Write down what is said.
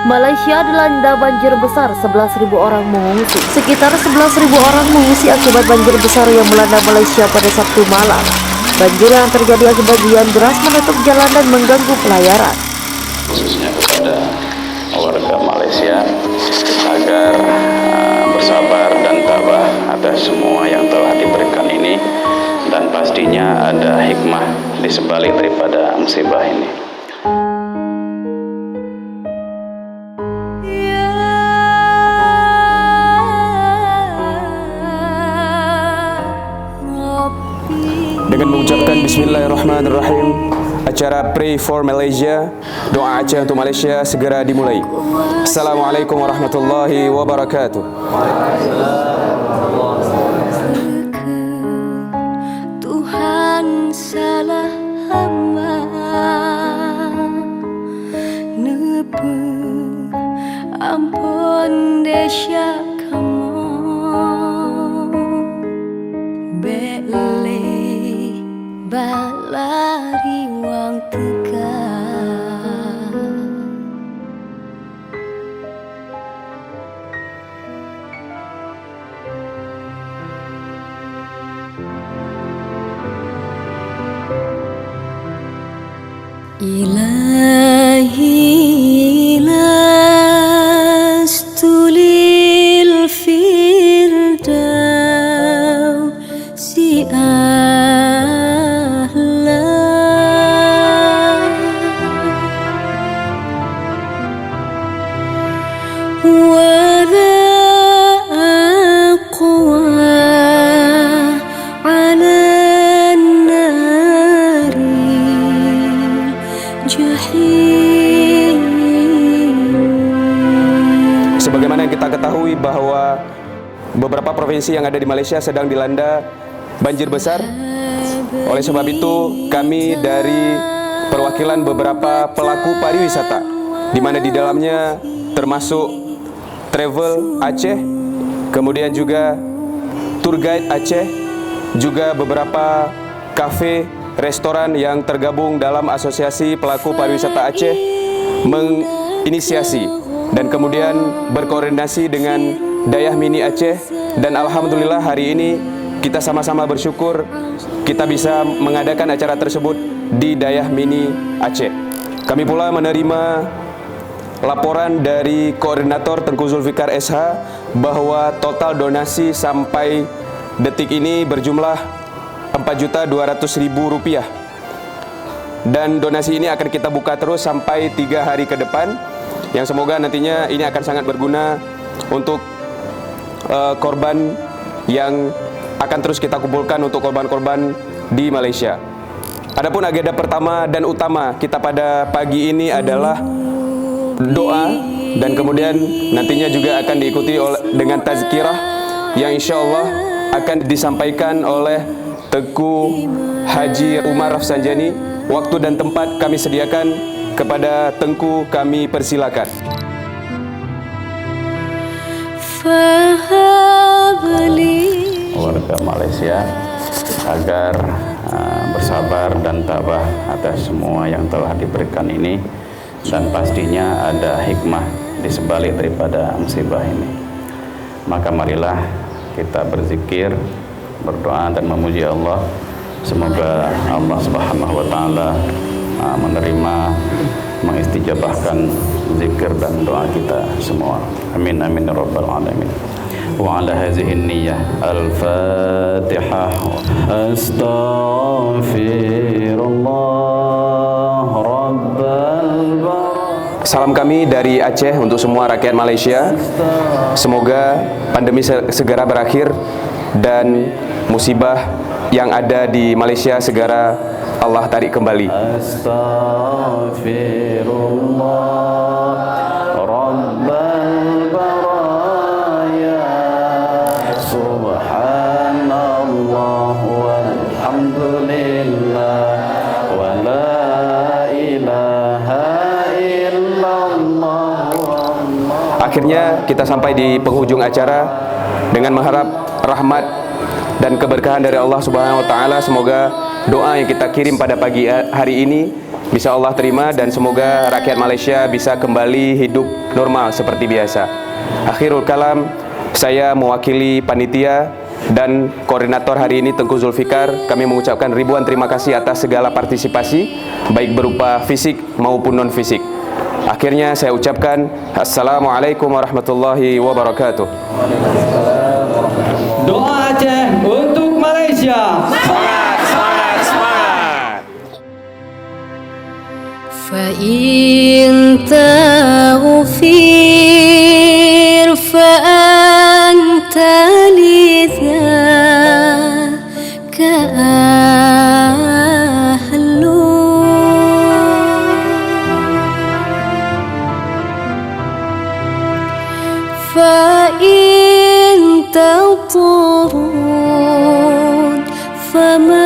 Malaysia dilanda banjir besar, 11.000 orang mengungsi. Sekitar 11.000 orang mengungsi akibat banjir besar yang melanda Malaysia pada Sabtu malam. Banjir yang terjadi akibat hujan deras menutup jalan dan mengganggu pelayaran. Khususnya kepada warga Malaysia agar bersabar dan tabah atas semua yang telah diberikan ini, dan pastinya ada hikmah di sebalik daripada musibah ini. Dengan mengucapkan Bismillahirrahmanirrahim, acara Pray for Malaysia, doa Aceh untuk Malaysia segera dimulai. Assalamualaikum warahmatullahi wabarakatuh. Tuhan salah hamba nepe ampun desya kamu bele balari wang tegak Ilahi lastulil firdausi Sebagaimana yang kita ketahui bahwa beberapa provinsi yang ada di Malaysia sedang dilanda banjir besar. Oleh sebab itu, kami dari perwakilan beberapa pelaku pariwisata, di mana di dalamnya termasuk Travel Aceh, kemudian juga Tour Guide Aceh, juga beberapa kafe, restoran yang tergabung dalam Asosiasi Pelaku Pariwisata Aceh, menginisiasi dan kemudian berkoordinasi dengan Dayah Mini Aceh, dan alhamdulillah hari ini kita sama-sama bersyukur kita bisa mengadakan acara tersebut di Dayah Mini Aceh. Kami pula menerima laporan dari Koordinator Tengku Zulfikar SH bahwa total donasi sampai detik ini berjumlah Rp4.200.000, dan donasi ini akan kita buka terus sampai 3 hari ke depan, yang semoga nantinya ini akan sangat berguna untuk korban yang akan terus kita kumpulkan untuk korban-korban di Malaysia. Adapun agenda pertama dan utama kita pada pagi ini adalah doa, dan kemudian nantinya juga akan diikuti dengan tazkirah yang insya Allah akan disampaikan oleh Tengku Haji Umar Rafsanjani. Waktu dan tempat kami sediakan kepada Tengku, kami persilakan. Warga Malaysia agar bersabar dan tabah atas semua yang telah diberikan ini, dan pastinya ada hikmah di sebalik daripada musibah ini. Maka marilah kita berzikir, berdoa dan memuji Allah. Semoga Allah Subhanahu wa taala menerima, mengistijabahkan zikir dan doa kita semua. Amin amin ya rabbal alamin. Wa ala hadhihi niyyah al-Fatihah. Astaghfirullah rabbal bar. Salam kami dari Aceh untuk semua rakyat Malaysia. Semoga pandemi segera berakhir dan musibah yang ada di Malaysia segera Allah tarik kembali. Astaghfirullah rabbal baraya. Subhanallah walhamdulillah wa la ilaha illallah. Akhirnya kita sampai di penghujung acara dengan mengharap rahmat dan keberkahan dari Allah Subhanahu wa taala. Semoga doa yang kita kirim pada pagi hari ini bisa Allah terima dan semoga rakyat Malaysia bisa kembali hidup normal seperti biasa. Akhirul kalam, saya mewakili panitia dan koordinator hari ini Tengku Zulfikar, kami mengucapkan ribuan terima kasih atas segala partisipasi baik berupa fisik maupun non fisik. Akhirnya saya ucapkan Assalamualaikum warahmatullahi wabarakatuh. Doa Aceh untuk Malaysia. Semangat, semangat, semangat. فإن تغفر فأنت لذاك أهل فإن تطرد فما